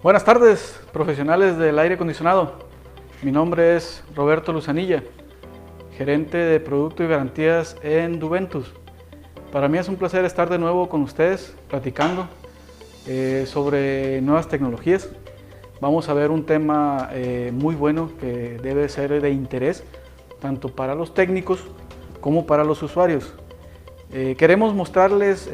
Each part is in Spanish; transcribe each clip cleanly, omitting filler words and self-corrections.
Buenas tardes, profesionales del aire acondicionado. Mi nombre es Roberto Luzanilla, gerente de producto y garantías en Duventus. Para mí es un placer estar de nuevo con ustedes platicando sobre nuevas tecnologías. Vamos a ver un tema muy bueno que debe ser de interés tanto para los técnicos como para los usuarios. Queremos mostrarles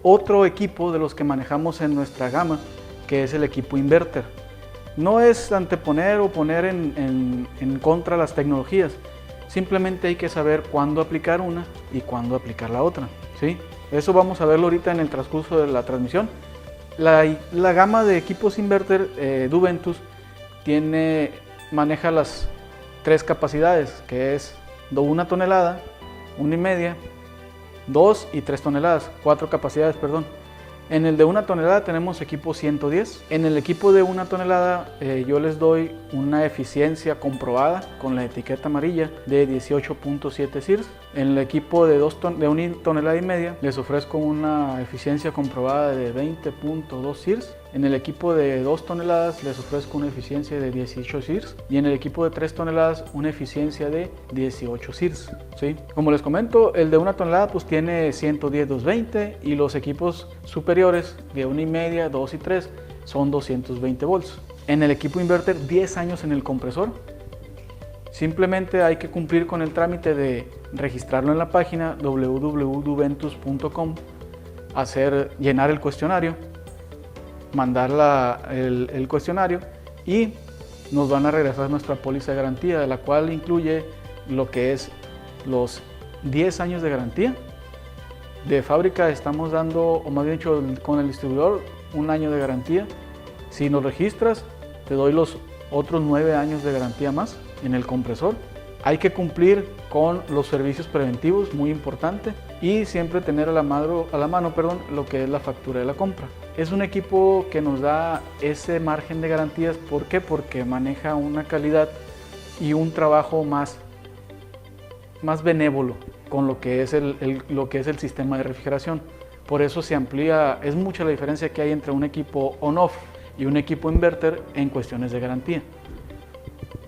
otro equipo de los que manejamos en nuestra gama, que es el equipo inverter. No es anteponer o poner en contra las tecnologías, simplemente hay que saber cuándo aplicar una y cuándo aplicar la otra, ¿sí? Eso vamos a verlo ahorita en el transcurso de la transmisión. La gama de equipos inverter Duventus maneja las tres capacidades, que es 1 tonelada, 1,5, 2 y 3 toneladas, 4 capacidades, perdón. En el de 1 tonelada tenemos equipo 110. En el equipo de 1 tonelada yo les doy una eficiencia comprobada con la etiqueta amarilla de 18.7 SIRS. En el equipo de 1,5 toneladas les ofrezco una eficiencia comprobada de 20.2 SIRS. En el equipo de 2 toneladas les ofrezco una eficiencia de 18 SIRS. Y en el equipo de 3 toneladas una eficiencia de 18 SIRS, ¿sí? Como les comento, el de 1 tonelada pues tiene 110-220 y los equipos superiores de 1,5, 2 y 3 son 220 volts. En el equipo inverter 10 años en el compresor. Simplemente hay que cumplir con el trámite de registrarlo en la página www.duventus.com, llenar el cuestionario, mandar el cuestionario y nos van a regresar nuestra póliza de garantía, de la cual incluye lo que es los 10 años de garantía. De fábrica estamos dando, o más bien dicho, con el distribuidor, 1 año de garantía. Si nos registras, te doy los otros 9 años de garantía más en el compresor. Hay que cumplir con los servicios preventivos, muy importante, y siempre tener a la mano, lo que es la factura de la compra. Es un equipo que nos da ese margen de garantías. ¿Por qué? Porque maneja una calidad y un trabajo más benévolo con lo que es el sistema de refrigeración. Por eso se amplía, es mucha la diferencia que hay entre un equipo on-off y un equipo inverter en cuestiones de garantía.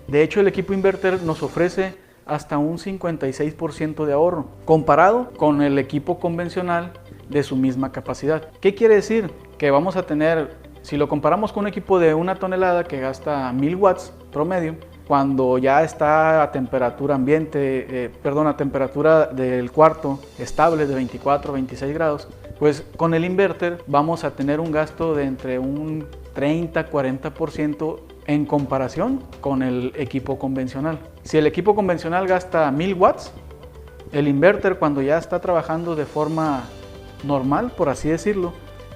De hecho, el equipo inverter nos ofrece hasta un 56% de ahorro, comparado con el equipo convencional de su misma capacidad. ¿Qué quiere decir? Que vamos a tener, si lo comparamos con un equipo de 1 tonelada que gasta 1000 watts promedio, cuando ya está a temperatura ambiente, a temperatura del cuarto estable de 24-26 grados, pues con el inverter vamos a tener un gasto de entre un 30-40% en comparación con el equipo convencional. Si el equipo convencional gasta 1000 watts, el inverter, cuando ya está trabajando de forma normal, por así decirlo,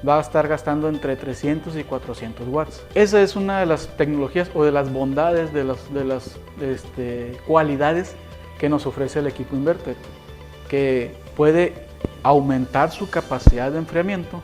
va a estar gastando entre 300 y 400 watts. Esa es una de las tecnologías o de las bondades, de las cualidades que nos ofrece el equipo inverter, que puede aumentar su capacidad de enfriamiento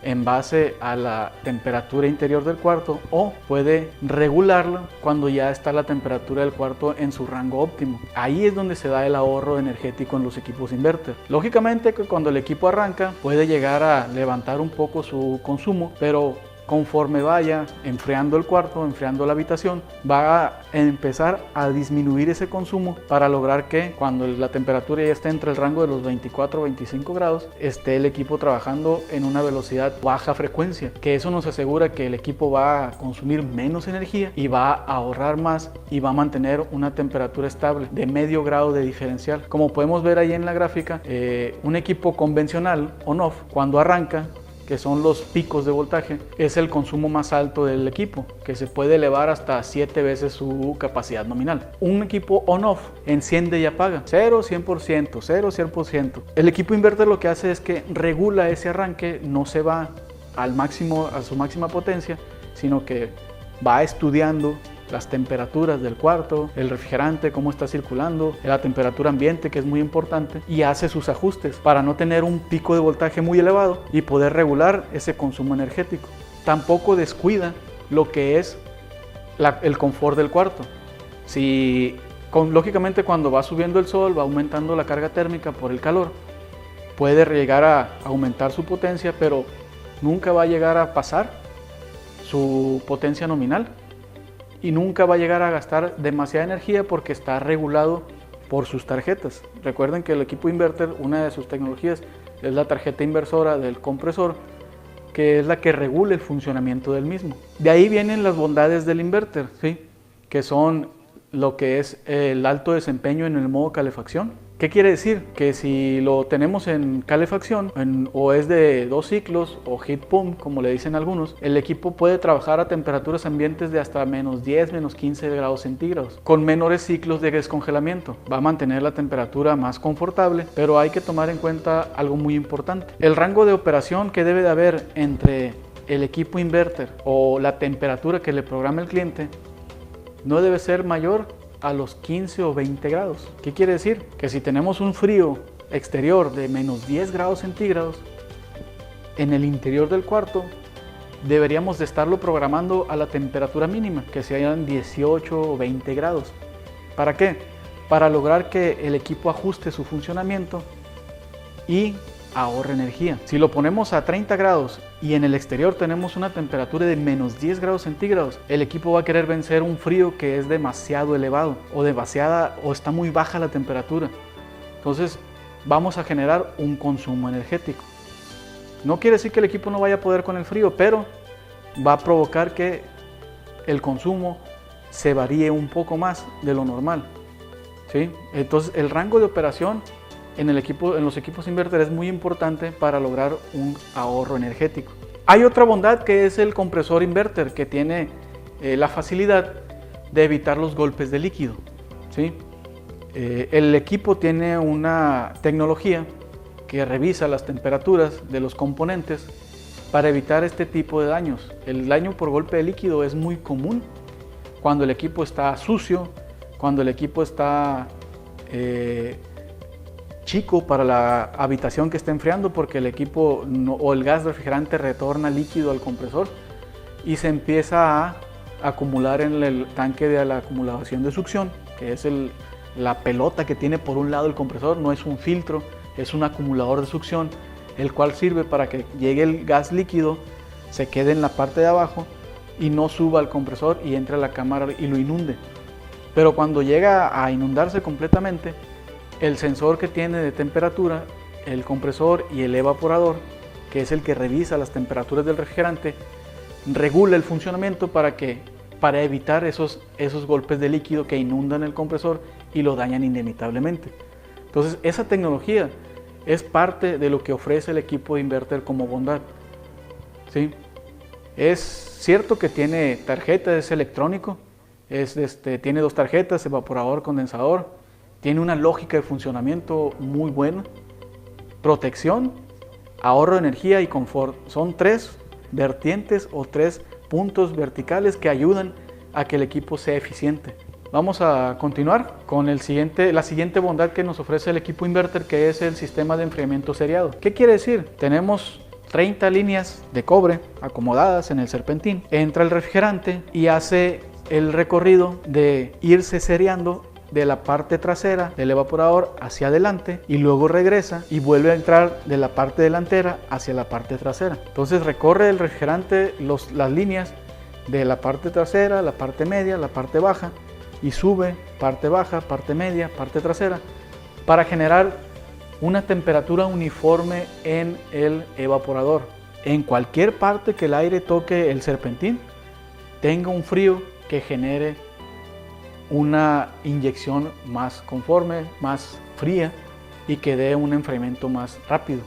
en base a la temperatura interior del cuarto, o puede regularlo cuando ya está la temperatura del cuarto en su rango óptimo. Ahí es donde se da el ahorro energético en los equipos inverter. Lógicamente que cuando el equipo arranca puede llegar a levantar un poco su consumo, pero conforme vaya enfriando el cuarto, enfriando la habitación, va a empezar a disminuir ese consumo para lograr que cuando la temperatura ya esté entre el rango de los 24-25 grados, esté el equipo trabajando en una velocidad baja frecuencia, que eso nos asegura que el equipo va a consumir menos energía y va a ahorrar más y va a mantener una temperatura estable de medio grado de diferencial. Como podemos ver ahí en la gráfica, un equipo convencional on-off, cuando arranca, que son los picos de voltaje, es el consumo más alto del equipo, que se puede elevar hasta 7 veces su capacidad nominal. Un equipo on-off enciende y apaga, 0-100%, 0-100%. El equipo inverter lo que hace es que regula ese arranque, no se va al máximo, a su máxima potencia, sino que va estudiando las temperaturas del cuarto, el refrigerante, cómo está circulando, la temperatura ambiente, que es muy importante, y hace sus ajustes para no tener un pico de voltaje muy elevado y poder regular ese consumo energético. Tampoco descuida lo que es el confort del cuarto. Lógicamente, cuando va subiendo el sol, va aumentando la carga térmica por el calor, puede llegar a aumentar su potencia, pero nunca va a llegar a pasar su potencia nominal y nunca va a llegar a gastar demasiada energía porque está regulado por sus tarjetas. Recuerden que el equipo inverter, una de sus tecnologías es la tarjeta inversora del compresor, que es la que regula el funcionamiento del mismo. De ahí vienen las bondades del inverter, ¿sí? Que son lo que es el alto desempeño en el modo calefacción. ¿Qué quiere decir? Que si lo tenemos en calefacción o es de 2 ciclos o heat pump, como le dicen algunos, el equipo puede trabajar a temperaturas ambientes de hasta menos 10, menos 15 grados centígrados, con menores ciclos de descongelamiento. Va a mantener la temperatura más confortable, pero hay que tomar en cuenta algo muy importante. El rango de operación que debe de haber entre el equipo inverter o la temperatura que le programa el cliente no debe ser mayor a los 15 o 20 grados. ¿Qué quiere decir? Que si tenemos un frío exterior de menos 10 grados centígrados, en el interior del cuarto deberíamos de estarlo programando a la temperatura mínima, que sean 18 o 20 grados. ¿Para qué? Para lograr que el equipo ajuste su funcionamiento y ahorre energía. Si lo ponemos a 30 grados y en el exterior tenemos una temperatura de menos 10 grados centígrados, el equipo va a querer vencer un frío que es demasiado elevado o está muy baja la temperatura. Entonces vamos a generar un consumo energético. No quiere decir que el equipo no vaya a poder con el frío, pero va a provocar que el consumo se varíe un poco más de lo normal, ¿sí? Entonces el rango de operación en los equipos inverter es muy importante para lograr un ahorro energético. Hay otra bondad que es el compresor inverter, que tiene la facilidad de evitar los golpes de líquido, ¿sí? El equipo tiene una tecnología que revisa las temperaturas de los componentes para evitar este tipo de daños. El daño por golpe de líquido es muy común cuando el equipo está sucio, cuando el equipo está chico para la habitación que está enfriando, porque el equipo o el gas refrigerante retorna líquido al compresor y se empieza a acumular en el tanque de la acumulación de succión, que es la pelota que tiene por un lado el compresor. No es un filtro, es un acumulador de succión, el cual sirve para que llegue el gas líquido, se quede en la parte de abajo y no suba al compresor y entre a la cámara y lo inunde. Pero cuando llega a inundarse completamente, el sensor que tiene de temperatura, el compresor y el evaporador, que es el que revisa las temperaturas del refrigerante, regula el funcionamiento para evitar esos golpes de líquido que inundan el compresor y lo dañan inevitablemente. Entonces esa tecnología es parte de lo que ofrece el equipo de inverter como bondad, ¿sí? Es cierto que tiene tarjeta, es electrónico, tiene 2 tarjetas, evaporador, condensador. Tiene una lógica de funcionamiento muy buena, protección, ahorro de energía y confort. Son 3 vertientes o 3 puntos verticales que ayudan a que el equipo sea eficiente. Vamos a continuar con la siguiente bondad que nos ofrece el equipo inverter, que es el sistema de enfriamiento seriado. ¿Qué quiere decir? Tenemos 30 líneas de cobre acomodadas en el serpentín. Entra el refrigerante y hace el recorrido de irse seriando de la parte trasera del evaporador hacia adelante y luego regresa y vuelve a entrar de la parte delantera hacia la parte trasera. Entonces recorre el refrigerante las líneas de la parte trasera, la parte media, la parte baja y sube parte baja, parte media, parte trasera para generar una temperatura uniforme en el evaporador. En cualquier parte que el aire toque el serpentín, tenga un frío que genere una inyección más conforme, más fría y que dé un enfriamiento más rápido.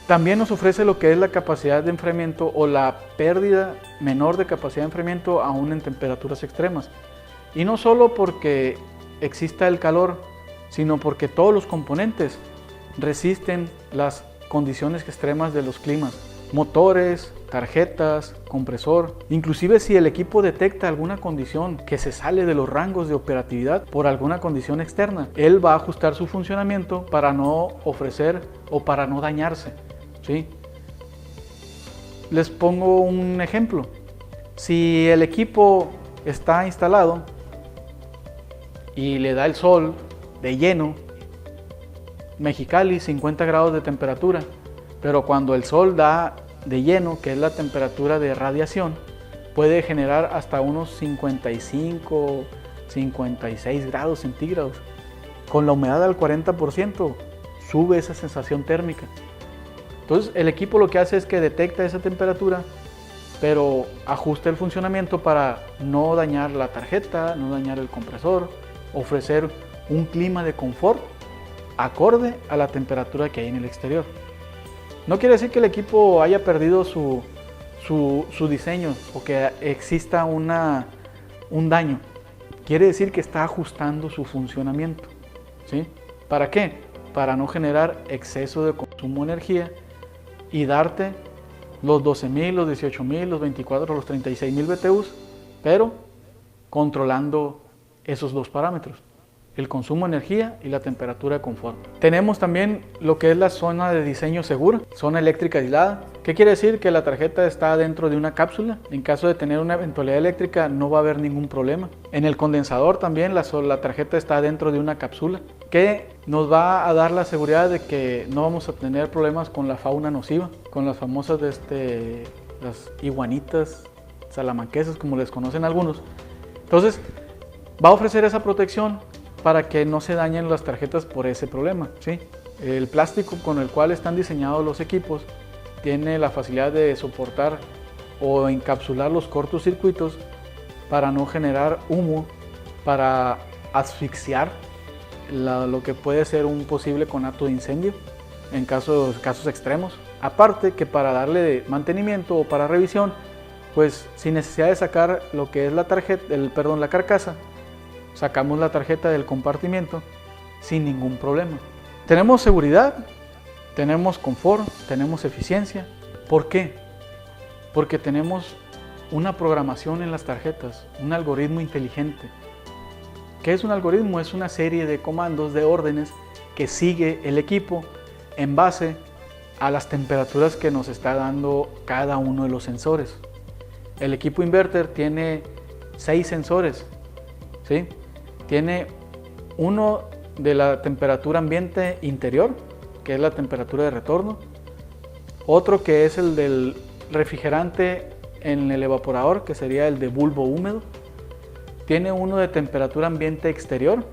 También nos ofrece lo que es la capacidad de enfriamiento o la pérdida menor de capacidad de enfriamiento aún en temperaturas extremas. Y no solo porque exista el calor, sino porque todos los componentes resisten las condiciones extremas de los climas. Motores, tarjetas, compresor. Inclusive si el equipo detecta alguna condición que se sale de los rangos de operatividad por alguna condición externa, él va a ajustar su funcionamiento para no ofrecer o para no dañarse, ¿sí? Les pongo un ejemplo. Si el equipo está instalado y le da el sol de lleno, Mexicali 50 grados de temperatura, pero cuando el sol da de lleno, que es la temperatura de radiación, puede generar hasta unos 55, 56 grados centígrados. Con la humedad al 40% sube esa sensación térmica. Entonces el equipo lo que hace es que detecta esa temperatura, pero ajusta el funcionamiento para no dañar la tarjeta, no dañar el compresor, ofrecer un clima de confort acorde a la temperatura que hay en el exterior. No quiere decir que el equipo haya perdido su diseño o que exista un daño. Quiere decir que está ajustando su funcionamiento, ¿sí? ¿Para qué? Para no generar exceso de consumo de energía y darte los 12.000, los 18.000, los 24, los 36.000 BTUs, pero controlando esos dos parámetros, el consumo de energía y la temperatura de confort. Tenemos también lo que es la zona de diseño segura, zona eléctrica aislada. ¿Qué quiere decir? Que la tarjeta está dentro de una cápsula. En caso de tener una eventualidad eléctrica no va a haber ningún problema. En el condensador también la tarjeta está dentro de una cápsula, que nos va a dar la seguridad de que no vamos a tener problemas con la fauna nociva, con las famosas las iguanitas salamanquesas, como les conocen algunos. Entonces va a ofrecer esa protección para que no se dañen las tarjetas por ese problema, ¿sí? El plástico con el cual están diseñados los equipos tiene la facilidad de soportar o encapsular los cortocircuitos para no generar humo, para asfixiar lo que puede ser un posible conato de incendio en casos extremos. Aparte que para darle mantenimiento o para revisión, pues sin necesidad de sacar lo que es la carcasa, sacamos la tarjeta del compartimiento sin ningún problema. Tenemos seguridad, tenemos confort, tenemos eficiencia. ¿Por qué? Porque tenemos una programación en las tarjetas, un algoritmo inteligente. ¿Qué es un algoritmo? Es una serie de comandos, de órdenes que sigue el equipo en base a las temperaturas que nos está dando cada uno de los sensores. El equipo inverter tiene 6 sensores, ¿sí? Tiene uno de la temperatura ambiente interior, que es la temperatura de retorno, otro que es el del refrigerante en el evaporador, que sería el de bulbo húmedo. Tiene uno de temperatura ambiente exterior,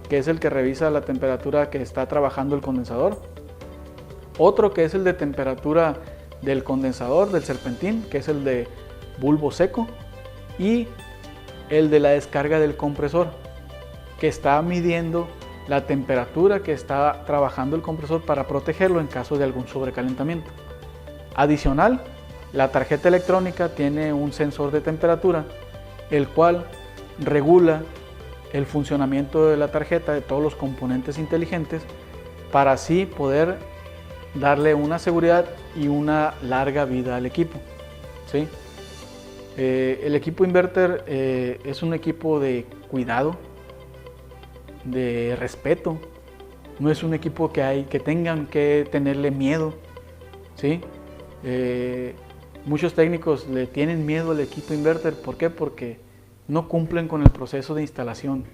que es el que revisa la temperatura que está trabajando el condensador. Otro que es el de temperatura del condensador, del serpentín, que es el de bulbo seco. Y el de la descarga del compresor, que está midiendo la temperatura que está trabajando el compresor para protegerlo en caso de algún sobrecalentamiento. Adicional, la tarjeta electrónica tiene un sensor de temperatura, el cual regula el funcionamiento de la tarjeta, de todos los componentes inteligentes, para así poder darle una seguridad y una larga vida al equipo, ¿sí? El equipo inverter es un equipo de cuidado, de respeto. No es un equipo que tengan que tenerle miedo, ¿sí? Muchos técnicos le tienen miedo al equipo inverter. ¿Por qué? Porque no cumplen con el proceso de instalación.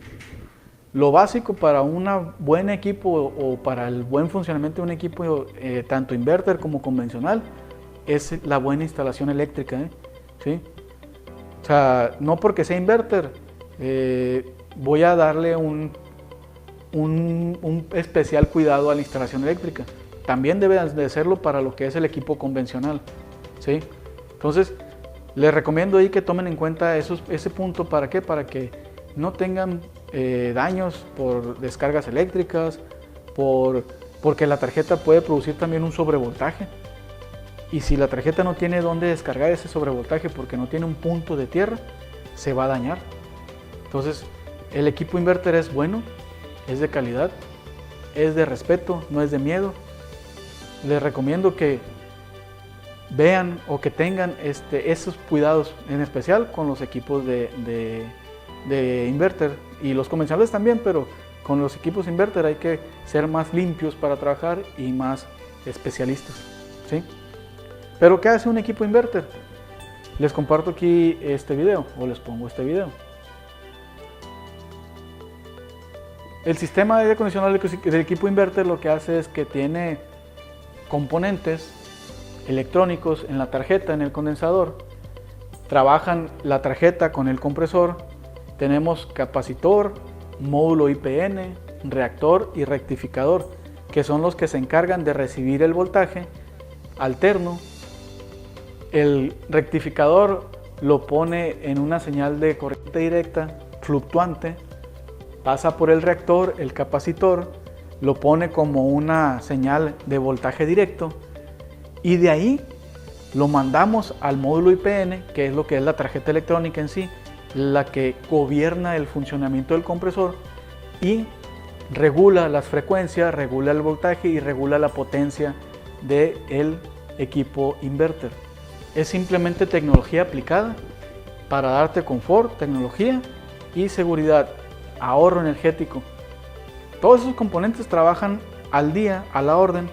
Lo básico para un buen equipo o para el buen funcionamiento de un equipo, tanto inverter como convencional, es la buena instalación eléctrica, ¿sí? O sea, no porque sea inverter voy a darle un especial cuidado a la instalación eléctrica. También debe de hacerlo para lo que es el equipo convencional, ¿sí? Entonces, les recomiendo ahí que tomen en cuenta ese punto. ¿Para qué? Para que no tengan daños por descargas eléctricas, porque la tarjeta puede producir también un sobrevoltaje. Y si la tarjeta no tiene dónde descargar ese sobrevoltaje porque no tiene un punto de tierra, se va a dañar. Entonces, el equipo inverter es bueno, es de calidad, es de respeto, no es de miedo. Les recomiendo que vean o que tengan esos cuidados, en especial con los equipos de inverter y los convencionales también, pero con los equipos inverter hay que ser más limpios para trabajar y más especialistas, ¿sí? Pero ¿qué hace un equipo inverter? Les comparto aquí este video, o les pongo este video. El sistema de aire acondicionado del equipo inverter lo que hace es que tiene componentes electrónicos en la tarjeta, en el condensador, trabajan la tarjeta con el compresor. Tenemos capacitor, módulo IPN, reactor y rectificador, que son los que se encargan de recibir el voltaje alterno. El rectificador lo pone en una señal de corriente directa fluctuante, pasa por el reactor, el capacitor, lo pone como una señal de voltaje directo y de ahí lo mandamos al módulo IPN, que es lo que es la tarjeta electrónica en sí, la que gobierna el funcionamiento del compresor y regula las frecuencias, regula el voltaje y regula la potencia del equipo inverter. Es simplemente tecnología aplicada para darte confort, tecnología y seguridad, ahorro energético. Todos esos componentes trabajan al día, a la orden,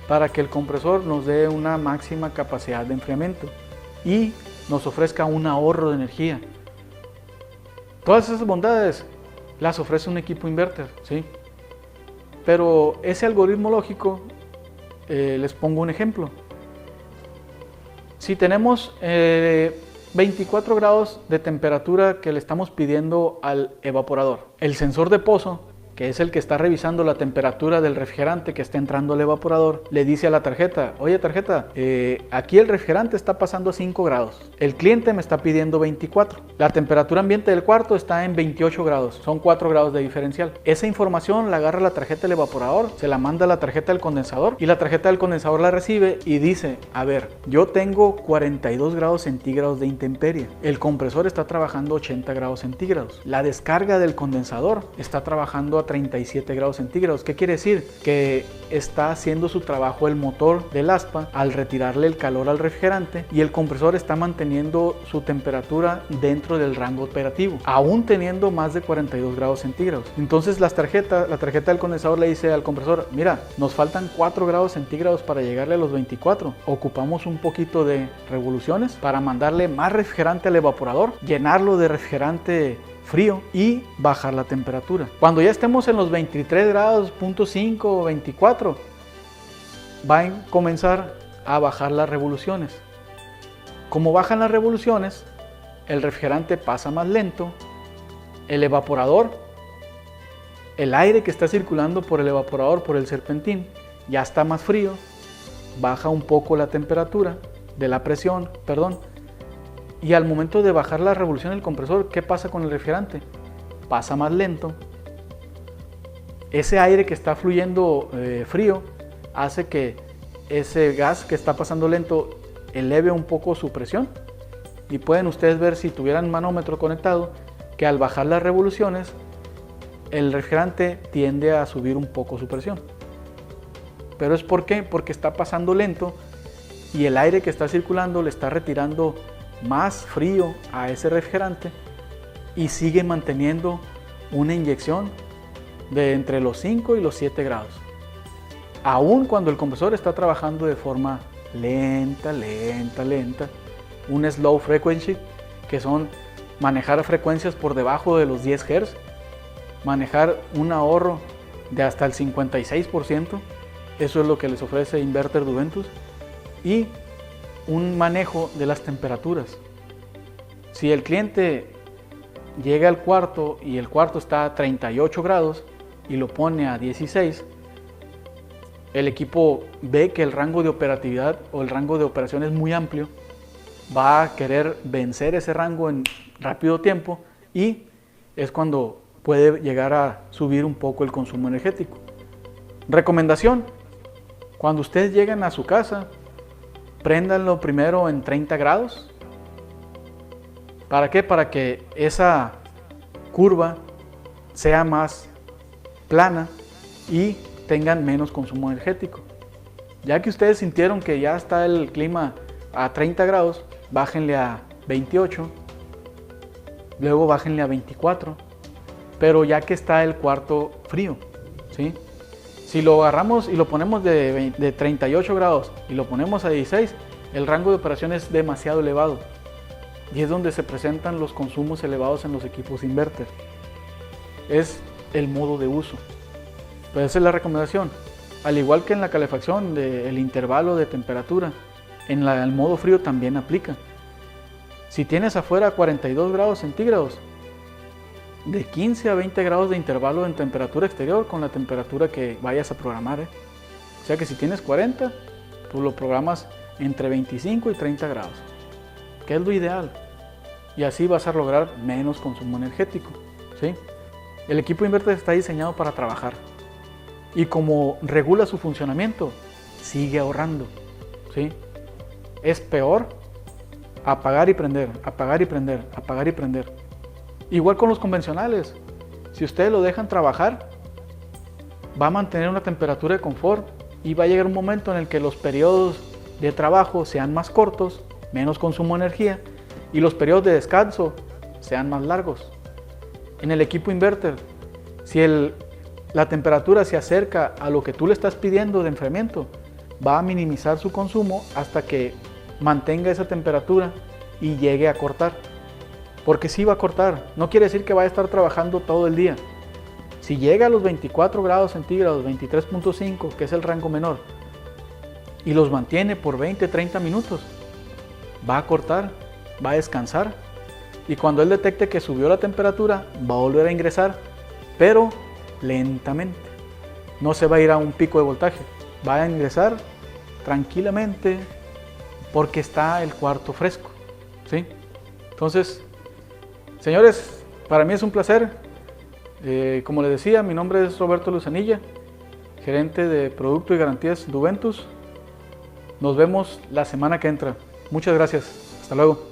para que el compresor nos dé una máxima capacidad de enfriamiento y nos ofrezca un ahorro de energía. Todas esas bondades las ofrece un equipo inverter, ¿sí? Pero ese algoritmo lógico, les pongo un ejemplo. Si tenemos 24 grados de temperatura que le estamos pidiendo al evaporador, el sensor de pozo, que es el que está revisando la temperatura del refrigerante que está entrando al evaporador, le dice a la tarjeta: oye tarjeta, aquí el refrigerante está pasando a 5 grados, el cliente me está pidiendo 24, la temperatura ambiente del cuarto está en 28 grados, son 4 grados de diferencial. Esa información la agarra la tarjeta del evaporador, se la manda a la tarjeta del condensador y la tarjeta del condensador la recibe y dice: a ver, yo tengo 42 grados centígrados de intemperie, el compresor está trabajando 80 grados centígrados, la descarga del condensador está trabajando a 37 grados centígrados. ¿Qué quiere decir? Que está haciendo su trabajo el motor del aspa al retirarle el calor al refrigerante y el compresor está manteniendo su temperatura dentro del rango operativo, aún teniendo más de 42 grados centígrados. Entonces la tarjeta del condensador le dice al compresor: mira, nos faltan 4 grados centígrados para llegarle a los 24, ocupamos un poquito de revoluciones para mandarle más refrigerante al evaporador, llenarlo de refrigerante frío y bajar la temperatura. Cuando ya estemos en los 23 grados, 0.5 o 24, va a comenzar a bajar las revoluciones. Como bajan las revoluciones, el refrigerante pasa más lento, el evaporador, el aire que está circulando por el evaporador, por el serpentín, ya está más frío, baja un poco la temperatura de la presión, y al momento de bajar la revolución del compresor, ¿qué pasa con el refrigerante? Pasa más lento. Ese aire que está fluyendo frío hace que ese gas que está pasando lento eleve un poco su presión. Y pueden ustedes ver, si tuvieran manómetro conectado, que al bajar las revoluciones, el refrigerante tiende a subir un poco su presión. ¿Pero es por qué? Porque está pasando lento y el aire que está circulando le está retirando más frío a ese refrigerante y sigue manteniendo una inyección de entre los 5 y los 7 grados, aun cuando el compresor está trabajando de forma lenta, un slow frequency, que son manejar frecuencias por debajo de los 10 Hz, manejar un ahorro de hasta el 56%, eso es lo que les ofrece Inverter Duventus, y un manejo de las temperaturas. Si el cliente llega al cuarto y el cuarto está a 38 grados y lo pone a 16, el equipo ve que el rango de operatividad o el rango de operación es muy amplio, va a querer vencer ese rango en rápido tiempo y es cuando puede llegar a subir un poco el consumo energético. Recomendación: cuando ustedes lleguen a su casa, préndanlo primero en 30 grados. ¿Para qué? Para que esa curva sea más plana y tengan menos consumo energético. Ya que ustedes sintieron que ya está el clima a 30 grados, bájenle a 28, luego bájenle a 24, pero ya que está el cuarto frío, ¿sí? Si lo agarramos y lo ponemos de 38 grados y lo ponemos a 16, el rango de operación es demasiado elevado y es donde se presentan los consumos elevados en los equipos inverter. Es el modo de uso. Pues esa es la recomendación. Al igual que en la calefacción, el intervalo de temperatura, en el modo frío también aplica. Si tienes afuera 42 grados centígrados, de 15 a 20 grados de intervalo en temperatura exterior con la temperatura que vayas a programar. O sea que si tienes 40, tú lo programas entre 25 y 30 grados, que es lo ideal. Y así vas a lograr menos consumo energético, ¿sí? El equipo inverter está diseñado para trabajar. Y como regula su funcionamiento, sigue ahorrando, ¿sí? Es peor apagar y prender, apagar y prender, apagar y prender. Igual con los convencionales. Si ustedes lo dejan trabajar, va a mantener una temperatura de confort y va a llegar un momento en el que los periodos de trabajo sean más cortos, menos consumo de energía, y los periodos de descanso sean más largos. En el equipo inverter, si la temperatura se acerca a lo que tú le estás pidiendo de enfriamiento, va a minimizar su consumo hasta que mantenga esa temperatura y llegue a cortar. Porque sí va a cortar, no quiere decir que vaya a estar trabajando todo el día. Si llega a los 24 grados centígrados, 23.5, que es el rango menor, y los mantiene por 20-30 minutos, va a cortar, va a descansar, y cuando él detecte que subió la temperatura, va a volver a ingresar, pero lentamente. No se va a ir a un pico de voltaje, va a ingresar tranquilamente porque está el cuarto fresco, ¿sí? Entonces, señores, para mí es un placer. Como les decía, mi nombre es Roberto Luzanilla, gerente de Producto y Garantías Duventus. Nos vemos la semana que entra. Muchas gracias. Hasta luego.